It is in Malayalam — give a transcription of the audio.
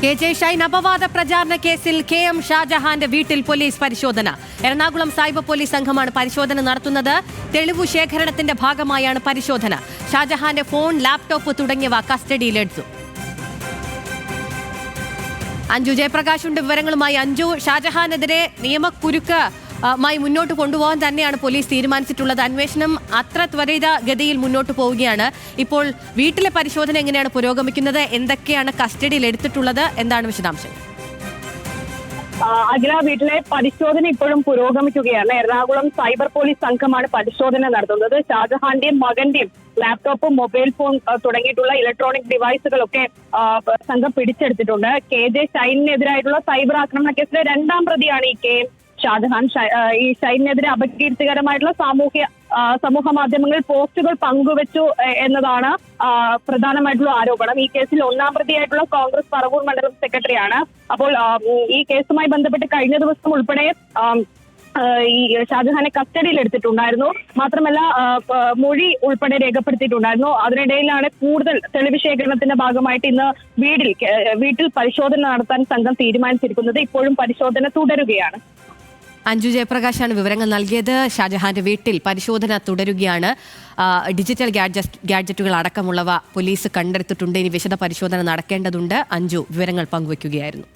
KJ ഷൈൻ അപവാദ പ്രചാരണ കേസിൽ KM ഷാജഹാന്റെ വീട്ടിൽ പോലീസ് പരിശോധന. എറണാകുളം സൈബർ പോലീസ് സംഘമാണ് പരിശോധന നടത്തുന്നത്. തെളിവു ശേഖരണത്തിന്റെ ഭാഗമായാണ് പരിശോധന. ഷാജഹാന്റെ ഫോൺ, ലാപ്ടോപ്പ് തുടങ്ങിയവ കസ്റ്റഡിയിലെടുത്തു. അഞ്ജു ജയപ്രകാശുണ്ട് വിവരങ്ങളുമായി. അഞ്ജു, ഷാജഹാനെതിരെ നിയമക്കുരുക്ക് മുന്നോട്ട് കൊണ്ടുപോകാൻ തന്നെയാണ് പോലീസ് തീരുമാനിച്ചിട്ടുള്ളത്. അന്വേഷണം അത്ര ത്വരിതഗതിയിൽ മുന്നോട്ട് പോവുകയാണ്. ഇപ്പോൾ വീട്ടിലെ പരിശോധന എങ്ങനെയാണ് പുരോഗമിക്കുന്നത്? എന്തൊക്കെയാണ് കസ്റ്റഡിയിൽ എടുത്തിട്ടുള്ളത്? എന്താണ് വിശദാംശങ്ങൾ? അഖില, വീട്ടിലെ പരിശോധന ഇപ്പോഴും പുരോഗമിക്കുകയാണ്. എറണാകുളം സൈബർ പോലീസ് സംഘമാണ് പരിശോധന നടത്തുന്നത്. ഷാജഹാന്റെയും മകന്റെയും ലാപ്ടോപ്പ്, മൊബൈൽ ഫോൺ തുടങ്ങിയിട്ടുള്ള ഇലക്ട്രോണിക് ഡിവൈസുകളൊക്കെ സംഘം പിടിച്ചെടുത്തിട്ടുണ്ട്. KJ ഷൈനിനെതിരായിട്ടുള്ള സൈബർ ആക്രമണ കേസിലെ 2ാം പ്രതിയാണ് ഈ KM ഷാജഹാൻ. ഈ ഷൈനിനെതിരെ അപകീർത്തികരമായിട്ടുള്ള സമൂഹ മാധ്യമങ്ങളിൽ പോസ്റ്റുകൾ പങ്കുവച്ചു എന്നതാണ് പ്രധാനമായിട്ടുള്ള ആരോപണം. ഈ കേസിൽ 1ാം പ്രതിയായിട്ടുള്ള കോൺഗ്രസ് പറവൂർ മണ്ഡലം സെക്രട്ടറിയാണ്. അപ്പോൾ ഈ കേസുമായി ബന്ധപ്പെട്ട് കഴിഞ്ഞ ദിവസം ഉൾപ്പെടെ ഈ ഷാജഹാനെ കസ്റ്റഡിയിൽ എടുത്തിട്ടുണ്ടായിരുന്നു. മാത്രമല്ല മൊഴി ഉൾപ്പെടെ രേഖപ്പെടുത്തിയിട്ടുണ്ടായിരുന്നു. അതിനിടയിലാണ് കൂടുതൽ തെളിവ് ശേഖരണത്തിന്റെ ഭാഗമായിട്ട് ഇന്ന് വീട്ടിൽ പരിശോധന നടത്താൻ സംഘം തീരുമാനിച്ചിരിക്കുന്നത്. ഇപ്പോഴും പരിശോധന തുടരുകയാണ്. അഞ്ജു ജയപ്രകാശാണ് വിവരങ്ങൾ നൽകിയത്. ഷാജഹാന്റെ വീട്ടിൽ പരിശോധന തുടരുകയാണ്. ഡിജിറ്റൽ ഗാഡ്ജറ്റുകൾ അടക്കമുള്ളവ പോലീസ് കണ്ടെടുത്തിട്ടുണ്ട്. ഇനി വിശദ പരിശോധന നടക്കേണ്ടതുണ്ട്. അഞ്ജു വിവരങ്ങൾ പങ്കുവയ്ക്കുകയായിരുന്നു.